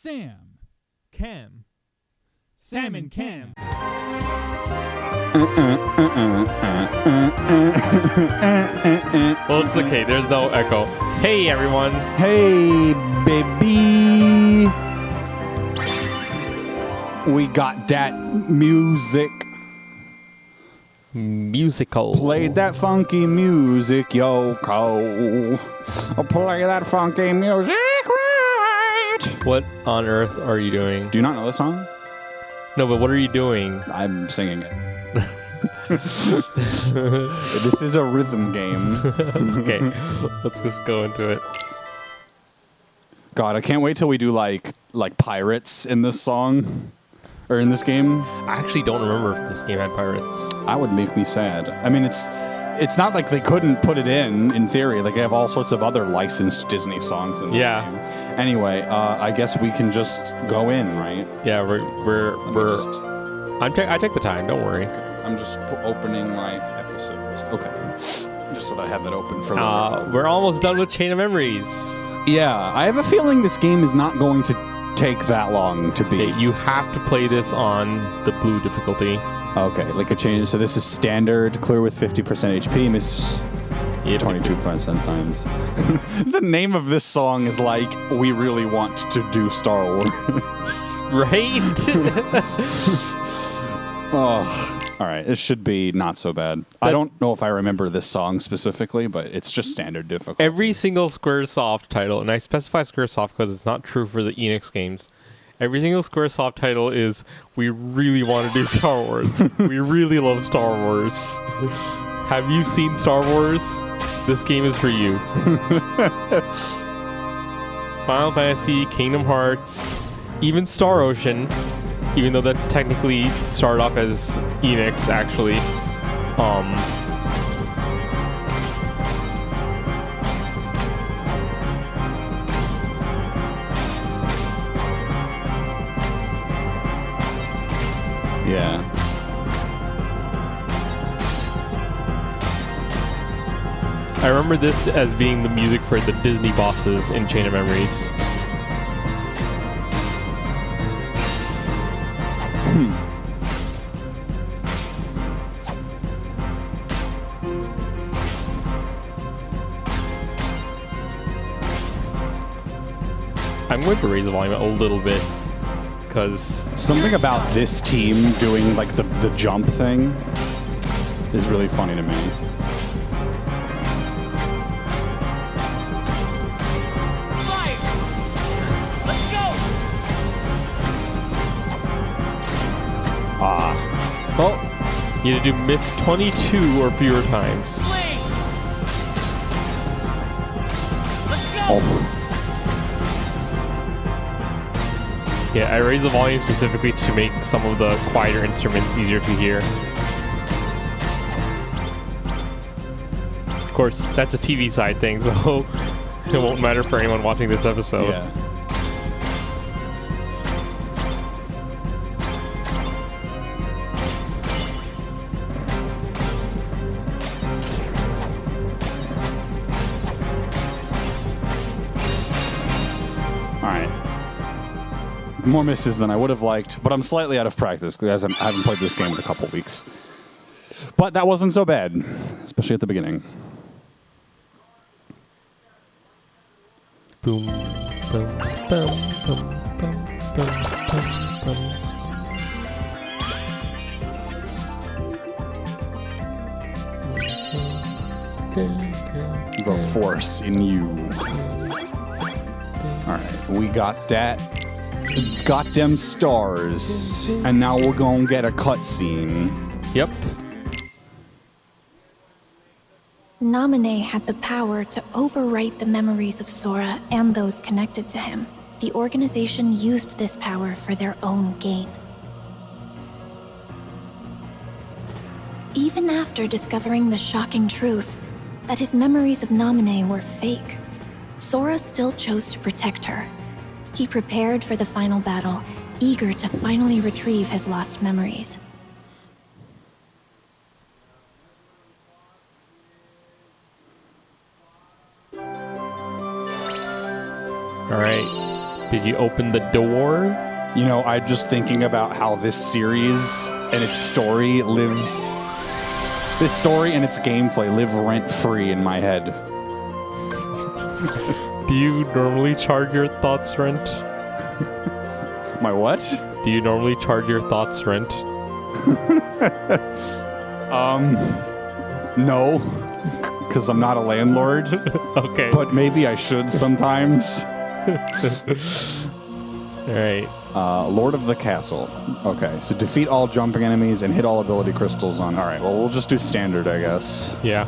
Sam. Cam. Salmon Cam. Well, it's okay. There's no echo. Hey, everyone. Hey, baby. We got that music. Musical. Played that funky music, Yoko. Play that funky music right. What on earth are you doing? Do you not know the song? No, but what are you doing? I'm singing it. This is a rhythm game. Okay, let's just go into it. God, I can't wait till we do like pirates in this song. Or in this game. I actually don't remember if this game had pirates. That would make me sad. I mean, it's not like they couldn't put it in theory. Like, they have all sorts of other licensed Disney songs in this game. Anyway, I guess we can just go in, right? Yeah, I take the time, don't worry. Okay. I'm just opening my episode list. Okay. Just so that I have that open for later. We're almost done with Chain of Memories. Yeah, I have a feeling this game is not going to take that long to beat. Okay, you have to play this on the blue difficulty. Okay, like a change. So this is standard, clear with 50% HP, miss 22% times. The name of this song is like, we really want to do Star Wars. Right? Oh, all right. This should be not so bad. I don't know if I remember this song specifically, but it's just standard difficulty. Every single Squaresoft title, and I specify Squaresoft because it's not true for the Enix games. Every single Squaresoft title is, we really want to do Star Wars. We really love Star Wars. Have you seen Star Wars? This game is for you. Final Fantasy, Kingdom Hearts, even Star Ocean, even though that's technically started off as Enix, actually. Yeah. I remember this as being the music for the Disney bosses in Chain of Memories. I'm going to raise the volume a little bit, because something about this team doing like the jump thing is really funny to me. Well, you need to do miss 22 or fewer times. Oh. Yeah, I raised the volume specifically to make some of the quieter instruments easier to hear. Of course, that's a TV side thing, so it won't matter for anyone watching this episode. Yeah. More misses than I would have liked, but I'm slightly out of practice because I haven't played this game in a couple weeks. But that wasn't so bad, especially at the beginning. Boom, boom, boom, boom, boom, boom, boom, The force in you. All right, we got that. Got them stars, and now we're gonna get a cutscene. Yep. Naminé had the power to overwrite the memories of Sora and those connected to him. The organization used this power for their own gain. Even after discovering the shocking truth that his memories of Naminé were fake, Sora still chose to protect her. He prepared for the final battle, eager to finally retrieve his lost memories. All right. Did Did you open the door? You know, I'm just thinking about how this series and its story lives. This story and its gameplay live rent-free in my head. Do you normally charge your thoughts rent? My what? Do you normally charge your thoughts rent? No. Because I'm not a landlord. Okay. But maybe I should sometimes. Alright. Lord of the Castle. Okay, so defeat all jumping enemies and hit all ability crystals on... Alright, well, we'll just do standard, I guess. Yeah.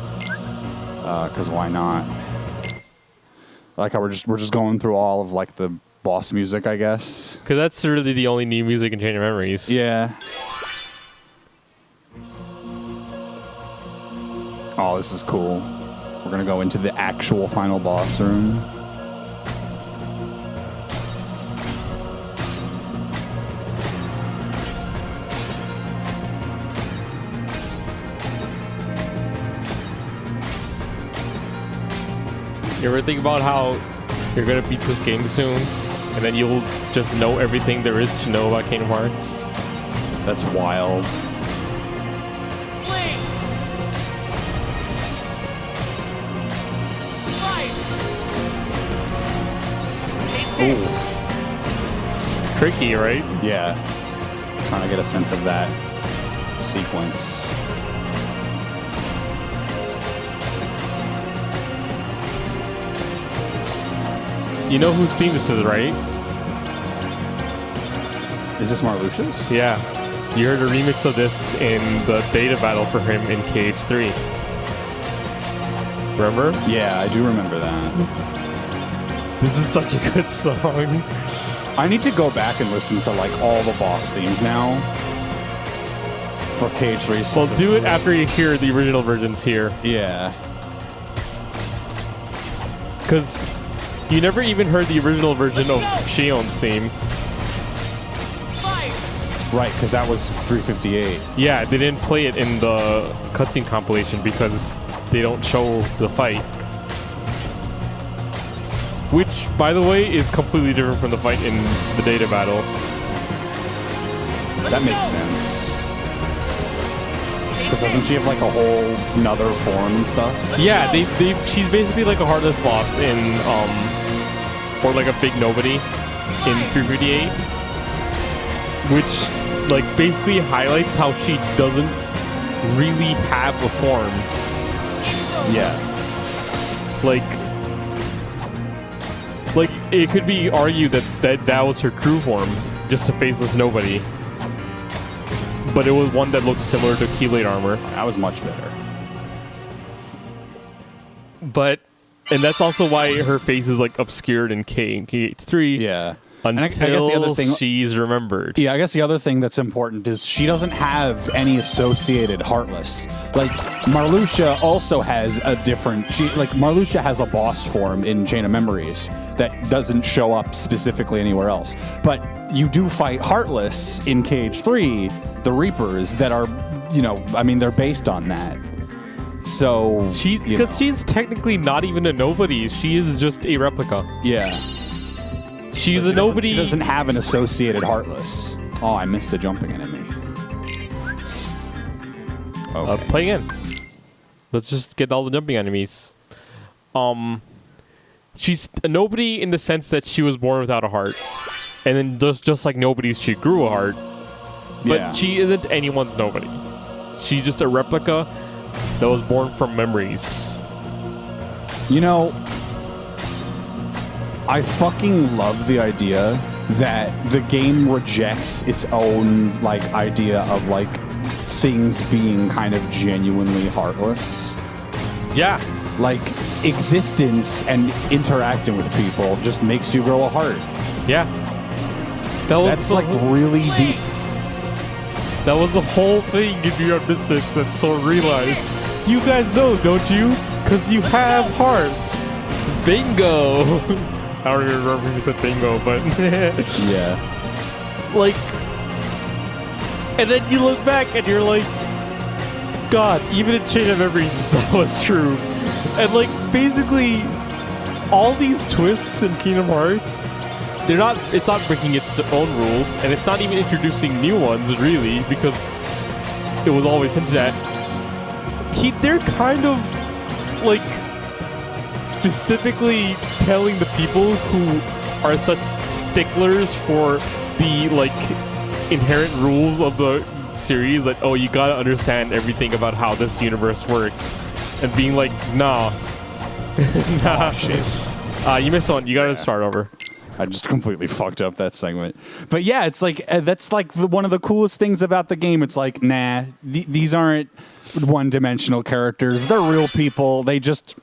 Because why not? Like how we're just going through all of, like, the boss music, I guess. Because that's really the only new music in Chain of Memories. Yeah. Oh, this is cool. We're gonna go into the actual final boss room. You ever think about how you're gonna beat this game soon, and then you'll just know everything there is to know about Kingdom Hearts? That's wild. Ooh. Tricky, right? Yeah. Trying to get a sense of that sequence. You know whose theme this is, right? Is this Marluxia's? Yeah. You heard a remix of this in the beta battle for him in KH3. Remember? Yeah, I do remember that. This is such a good song. I need to go back and listen to like all the boss themes now for KH3. Well, do it after you hear the original versions here. Yeah. Because you never even heard the original version of Shion's theme. Right, because that was 358. Yeah, they didn't play it in the cutscene compilation because they don't show the fight. Which, by the way, is completely different from the fight in the data battle. That makes sense. Because doesn't she have like a whole another form and stuff? Yeah, she's basically like a heartless boss in, or like a big nobody in 358. Which, like, basically highlights how she doesn't really have a form. Yeah. Like it could be argued that was her true form, just a faceless nobody. But it was one that looked similar to Keylade armor. That was much better. And that's also why her face is like obscured in KH3. Yeah. Until I guess the other thing, she's remembered. Yeah, I guess the other thing that's important is she doesn't have any associated Heartless. Like, Marluxia also has a different... Marluxia has a boss form in Chain of Memories that doesn't show up specifically anywhere else. But you do fight Heartless in KH3, the Reapers, that are, they're based on that. So... Because she's technically not even a nobody. She is just a replica. Yeah. She's a nobody. She doesn't have an associated Heartless. Oh, I missed the jumping enemy. Okay. Play again. Let's just get all the jumping enemies. She's a nobody in the sense that she was born without a heart. And then just like nobodies, she grew a heart. But she isn't anyone's nobody. She's just a replica that was born from memories. I fucking love the idea that the game rejects its own, idea of, things being kind of genuinely heartless. Yeah. Existence and interacting with people just makes you grow a heart. Yeah. That's, really deep. That was the whole thing in New York Mystics that Soul realized. You guys know, don't you? Because you have hearts. Bingo! I don't even remember who said bingo, but... Yeah. And then you look back and you're like, God, even in Chain of Memories, that was true. And, basically, all these twists in Kingdom Hearts they're not. It's not breaking its own rules, and it's not even introducing new ones really, because it was always hinted at. They're kind of like specifically telling the people who are such sticklers for the like inherent rules of the series that, oh, you gotta understand everything about how this universe works, and being like, nah. Nah. Oh, shit. You missed one. You gotta start over. I just completely fucked up that segment. But yeah, it's like, that's like one of the coolest things about the game. It's like, nah, these aren't one-dimensional characters. They're real people. They just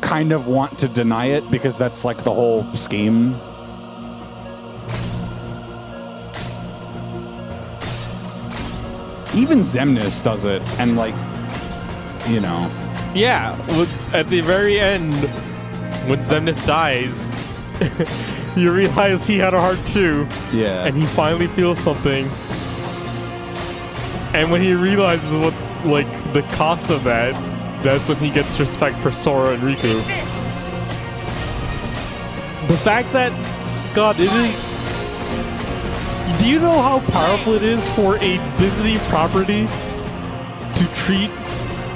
kind of want to deny it because that's like the whole scheme. Even Xemnas does it, and like, you know. Yeah, at the very end, when Xemnas dies, you realize he had a heart too. Yeah. And he finally feels something. And when he realizes what, like, the cost of that, that's when he gets respect for Sora and Riku. The fact that, God, it is... Do you know how powerful it is for a Disney property to treat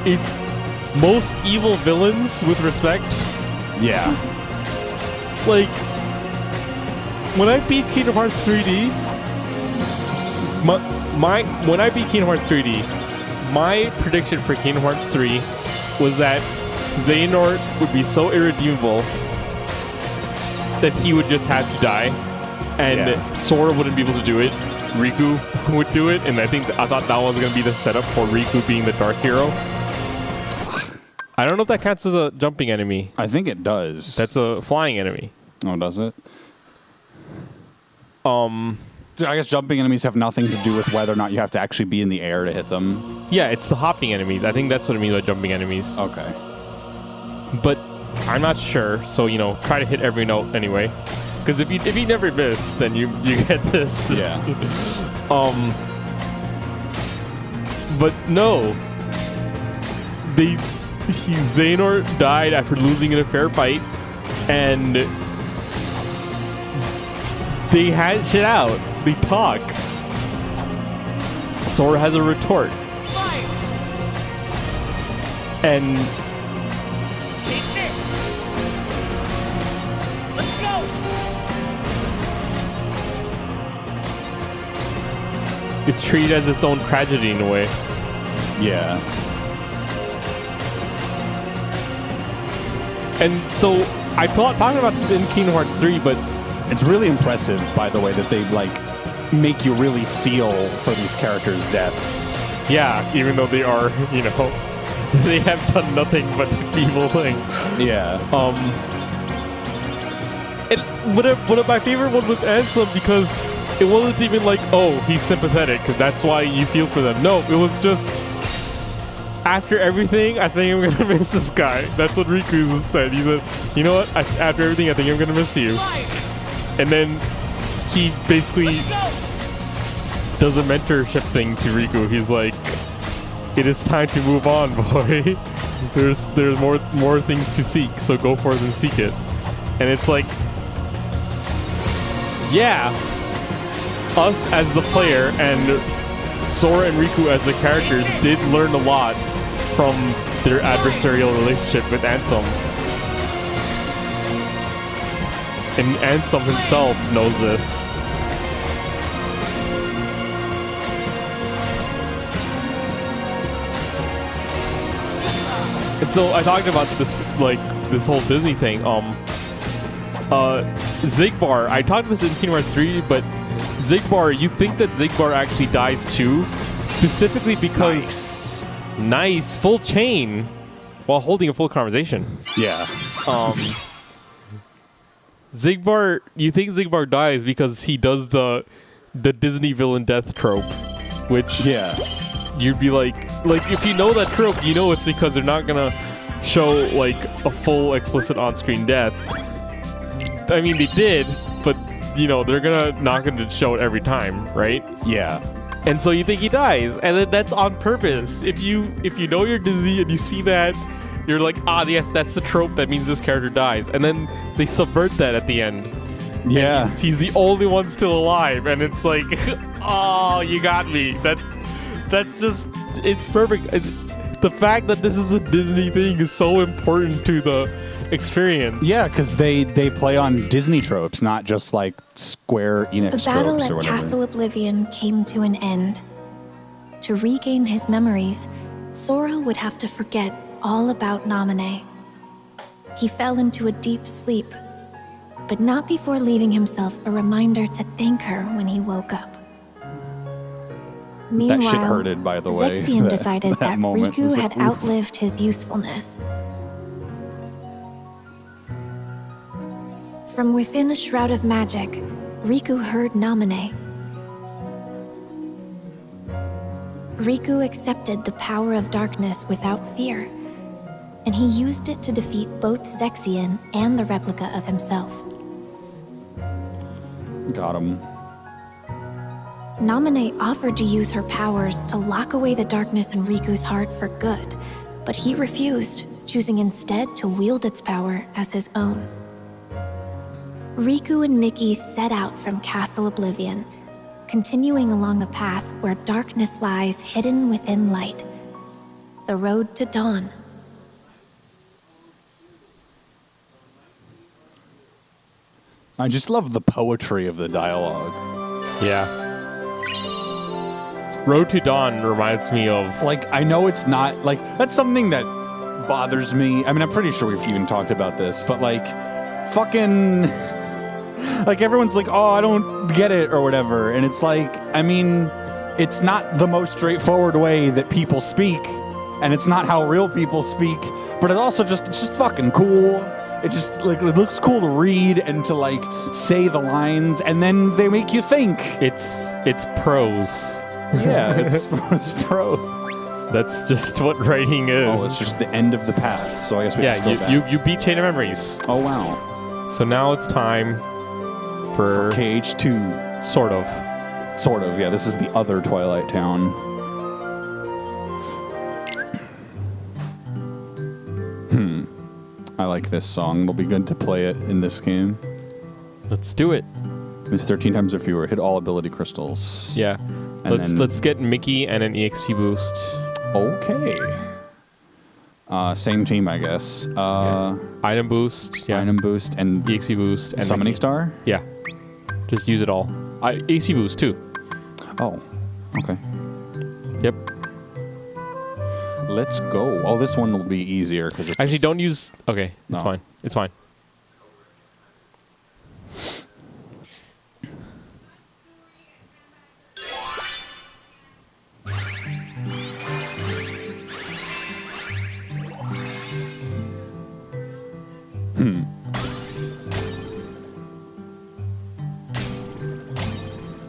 its most evil villains with respect? Yeah. Like, when I beat Kingdom Hearts 3D, when I beat Kingdom Hearts 3D, my prediction for Kingdom Hearts 3 was that Xehanort would be so irredeemable that he would just have to die, and Sora wouldn't be able to do it. Riku would do it, and I thought that was going to be the setup for Riku being the Dark Hero. I don't know if that counts as a jumping enemy. I think it does. That's a flying enemy. Oh, does it? I guess jumping enemies have nothing to do with whether or not you have to actually be in the air to hit them. Yeah, it's the hopping enemies. I think that's what it means by jumping enemies. Okay. But I'm not sure, so, you know, try to hit every note anyway. Because if you never miss, then you get this. Yeah. But no. Xehanort died after losing in a fair fight, and they had shit out. They talk. Sora has a retort. And Take this. Let's go. it's treated as its own tragedy in a way. Yeah. And so I talking about this in Kingdom Hearts 3, but It's really impressive, by the way, that they like make you really feel for these characters' deaths. yeah, even though they are, you know, they have done nothing but evil things. Yeah. And one of my favorite one was Ansem, because it wasn't even like, oh, he's sympathetic, because that's why you feel for them. No, it was just, after everything, I think I'm going to miss this guy. That's what Riku said. He said, you know what, after everything, I think I'm going to miss you. And then he basically does a mentorship thing to Riku. He's like, it is time to move on, boy. There's more things to seek, so go forth and seek it. And it's like, yeah, us as the player and Sora and Riku as the characters did learn a lot from their adversarial relationship with Ansem. And Ansem himself knows this. And so I talked about this, like, this whole Disney thing. Xigbar, I talked about this in Kingdom Hearts 3, but Xigbar, you think that Xigbar actually dies too? Specifically because... Nice. Full chain while holding a full conversation. Yeah. Xigbar, you think Xigbar dies because he does the Disney villain death trope, which you'd be like if you know that trope, you know it's because they're not gonna show like a full explicit on-screen death. I mean, they did, but you know they're not gonna show it every time, right? Yeah. And so you think he dies, and then that's on purpose. If you know you're Disney and you see that, you're like, ah, yes, that's the trope. That means this character dies, and then they subvert that at the end. Yeah. He's the only one still alive, and it's like, oh, you got me. That's just, it's perfect. The fact that this is a Disney thing is so important to the experience. Yeah, because they play on Disney tropes, not just like Square Enix The battle tropes at or whatever. Castle Oblivion came to an end. To regain his memories, Sora would have to forget all about Naminé. He fell into a deep sleep, but not before leaving himself a reminder to thank her when he woke up. Meanwhile, That shit hurted, by the way. Zexion decided that moment was Riku like, had oof. outlived his usefulness. From within a shroud of magic, Riku heard Naminé. Riku accepted the power of darkness without fear, and he used it to defeat both Zexion and the replica of himself. Got him. Naminé offered to use her powers to lock away the darkness in Riku's heart for good, but he refused, choosing instead to wield its power as his own. Riku and Mickey set out from Castle Oblivion, continuing along the path where darkness lies hidden within light. The road to dawn. I just love the poetry of the dialogue. Yeah. Road to Dawn reminds me of... Like, I know it's not, like, that's something that bothers me. I mean, I'm pretty sure we've even talked about this, but, like, fucking... Like, everyone's like, oh, I don't get it, or whatever. And it's like, I mean, it's not the most straightforward way that people speak, and it's not how real people speak, but it also it's just fucking cool. It just, like, it looks cool to read and to, like, say the lines, and then they make you think. It's prose. Yeah, it's prose. That's just what writing is. Oh, it's just the end of the path, so I guess we have to yeah, go back. you beat Chain of Memories. Oh, wow. So now it's time for KH2. sort of. Sort of, yeah. This is the other Twilight Town. I like this song. It'll be good to play it in this game. Let's do it. Miss 13 times or fewer. Hit all ability crystals. Yeah. And Let's get Mickey and an EXP boost. Okay. Same team, I guess. Item boost. Yeah. Item boost and EXP boost and summoning Mickey. star? Yeah. Just use it all. EXP boost too. Oh, okay. Yep. Let's go. Oh, this one will be easier because it's... Actually, don't use... Okay, it's No. fine. It's fine.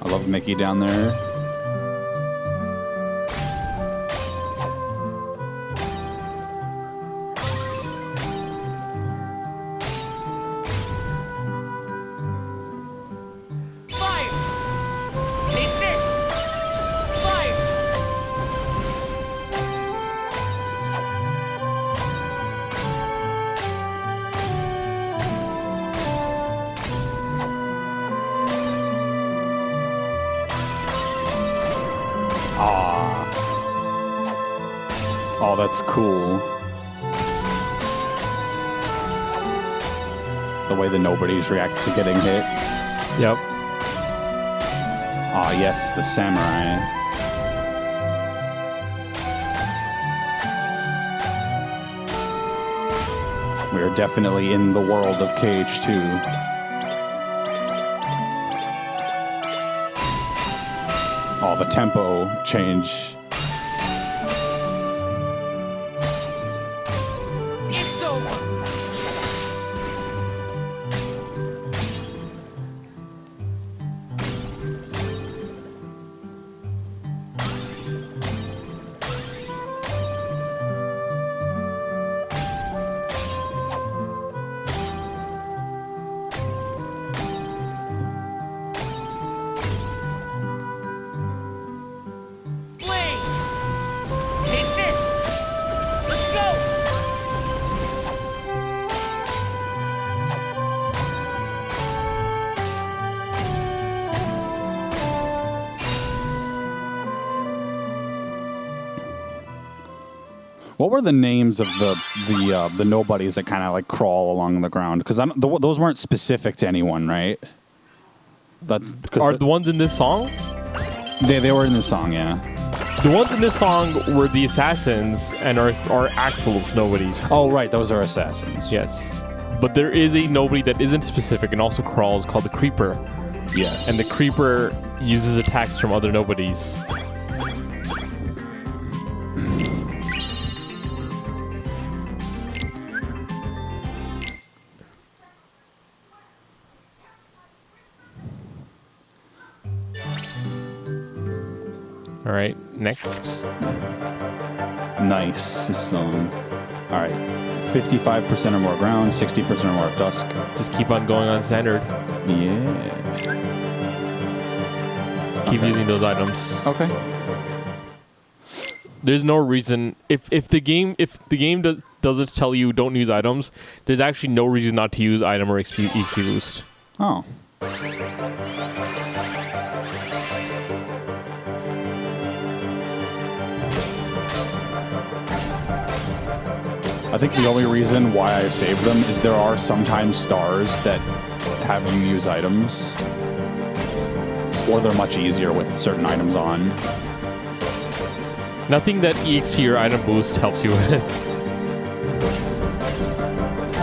I love Mickey down there. Fire! Take this! Fire! Oh, that's cool. The way the nobodies react to getting hit. Yep. Ah, yes, the samurai. We are definitely in the world of KH2. Oh, the tempo change. It's over! Blaze! What were the names of the nobodies that kind of like crawl along the ground? Because those weren't specific to anyone, right? That's Are the ones in this song? they were in the song, yeah. The ones in this song were the assassins and are Axel's nobodies. Oh, right, those are assassins. Yes. But there is a nobody that isn't specific and also crawls called the Creeper. Yes. And the Creeper uses attacks from other nobodies. All right, next. Nice this song. All right, 55% or more ground, 60% or more of dusk. Just keep on going on standard. Yeah. Keep using those items. Okay. There's no reason if the game doesn't tell you don't use items, there's actually no reason not to use item or XP boost. Oh. I think the only reason why I saved them is there are sometimes stars that have you use items, or they're much easier with certain items on. Nothing that EXP or item boost helps you with.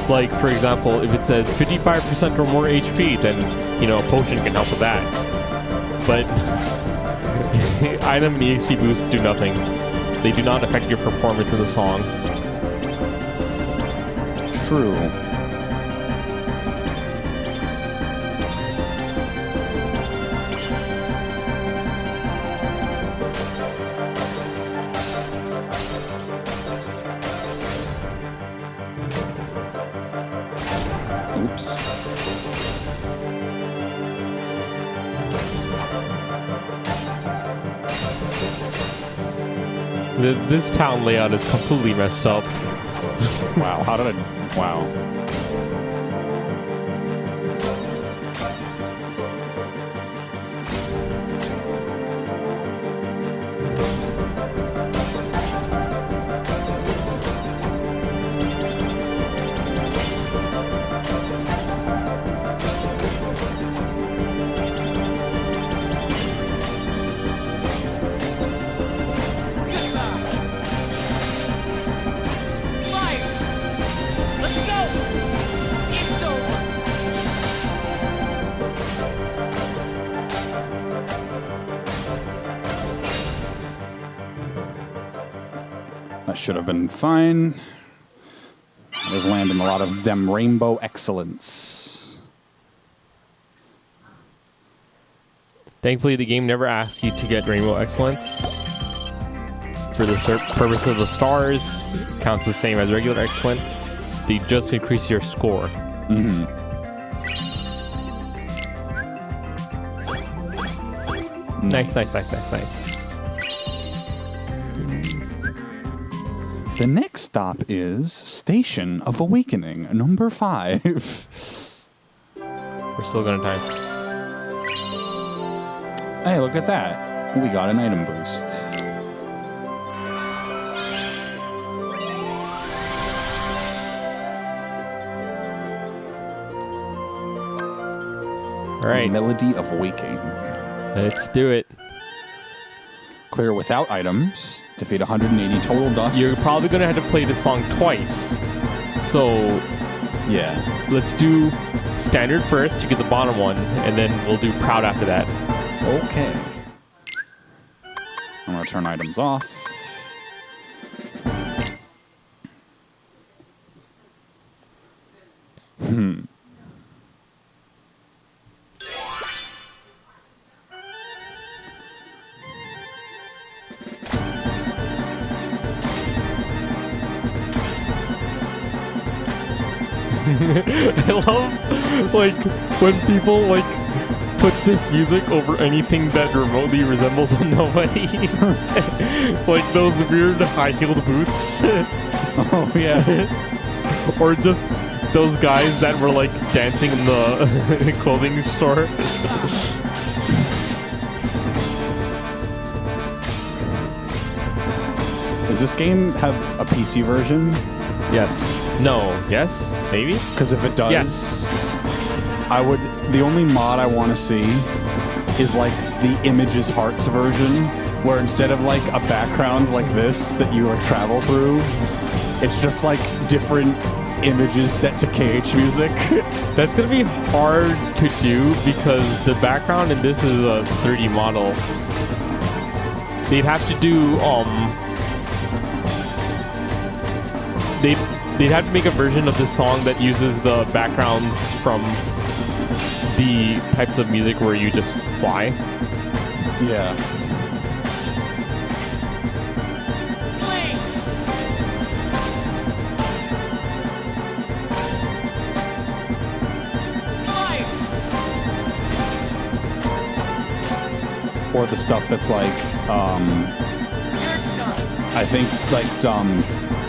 Like, for example, if it says 55% or more HP, then, a potion can help with that. But item and EXP boost do nothing. They do not affect your performance in the song. True. Oops. This town layout is completely messed up. Wow, how did I... Wow. Fire! Let's go! It's over! That should have been fine. I was landing a lot of them rainbow excellence. Thankfully, the game never asks you to get Rainbow Excellence. For the purpose of the stars, it counts the same as regular Excellent. They just increase your score. Mm-hmm. Nice. The next stop is Station of Awakening, number 5. We're still gonna time. Hey, look at that. We got an item boost. All right, Melody of Waking. let's do it. Clear without items. Defeat 180 total dust. You're probably gonna have to play this song twice. So Yeah. let's do standard first to get the bottom one, and then we'll do proud after that. Okay. I'm going to turn items off. I love, like, when people, like, put this music over anything that remotely resembles a nobody. Like those weird high-heeled boots. Oh, yeah. Or just those guys that were, like, dancing in the clothing store. Does this game have a PC version? Yes. No. Yes. Maybe. Because if it does, Yes. The only mod I want to see is like the Images Hearts version, where instead of like a background like this that you like travel through, it's just like different images set to KH music. That's gonna be hard to do because the background in this is a 3D model. They'd have to do they'd have to make a version of this song that uses the backgrounds from the types of music where you just fly. Yeah. Flee! Fire! Or the stuff that's like, You're done. I think like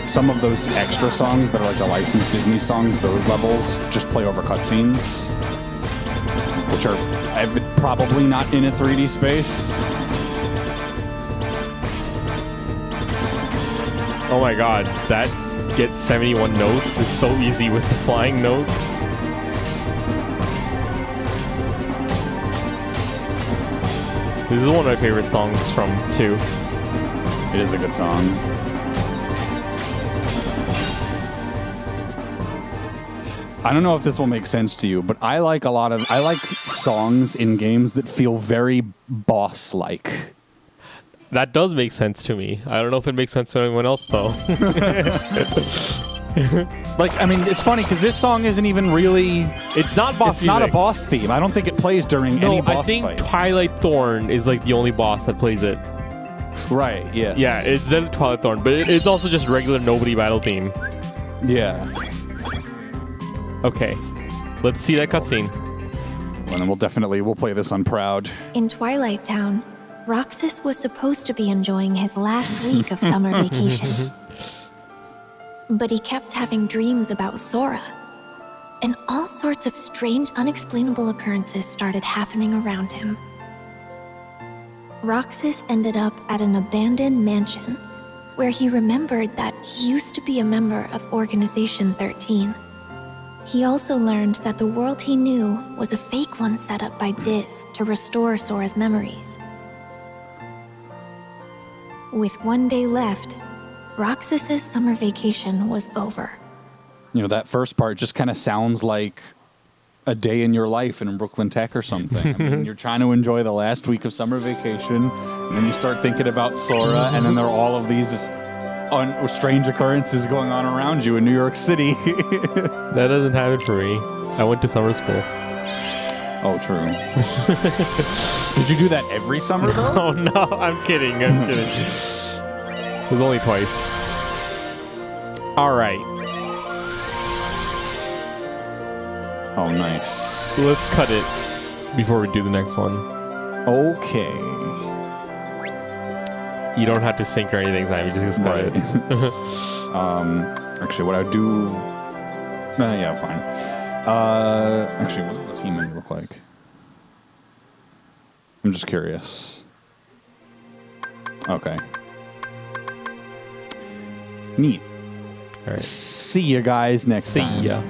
some of those extra songs that are like the licensed Disney songs, those levels just play over cutscenes, which are probably not in a 3D space. Oh my god, that get 71 notes is so easy with the flying notes. This is one of my favorite songs from 2. It is a good song. I don't know if this will make sense to you, but I like songs in games that feel very boss-like. That does make sense to me. I don't know if it makes sense to anyone else though. Like, I mean, it's funny because this song isn't even really. It's not boss It's not a music. boss theme. I don't think it plays during any boss I think fight. Twilight Thorn is like the only boss that plays it. Right. Yes. Yeah, it's the Twilight Thorn, but it's also just regular nobody battle theme. Yeah. Okay, let's see that cutscene. And then we'll play this on Proud. In Twilight Town, Roxas was supposed to be enjoying his last week of summer vacation. But he kept having dreams about Sora. And all sorts of strange, unexplainable occurrences started happening around him. Roxas ended up at an abandoned mansion where he remembered that he used to be a member of Organization 13. He also learned that the world he knew was a fake one set up by Diz to restore Sora's memories. With one day left, Roxas's summer vacation was over. You know, that first part just kind of sounds like a day in your life in Brooklyn Tech or something. I mean, you're trying to enjoy the last week of summer vacation, and then you start thinking about Sora, and then there are all of these strange occurrences going on around you in New York City. That doesn't happen for me. I went to summer school. Oh, true. Did you do that every summer, though? Oh no, I'm kidding. I'm kidding. It was only twice. All right, Oh, nice. let's cut it before we do the next one. Okay. You don't have to sync or anything, Simon. You just cut Right. it. Actually, what I do... yeah, fine. Actually, what does the team menu look like? I'm just curious. Okay. Neat. All right. See you guys next See time. ya.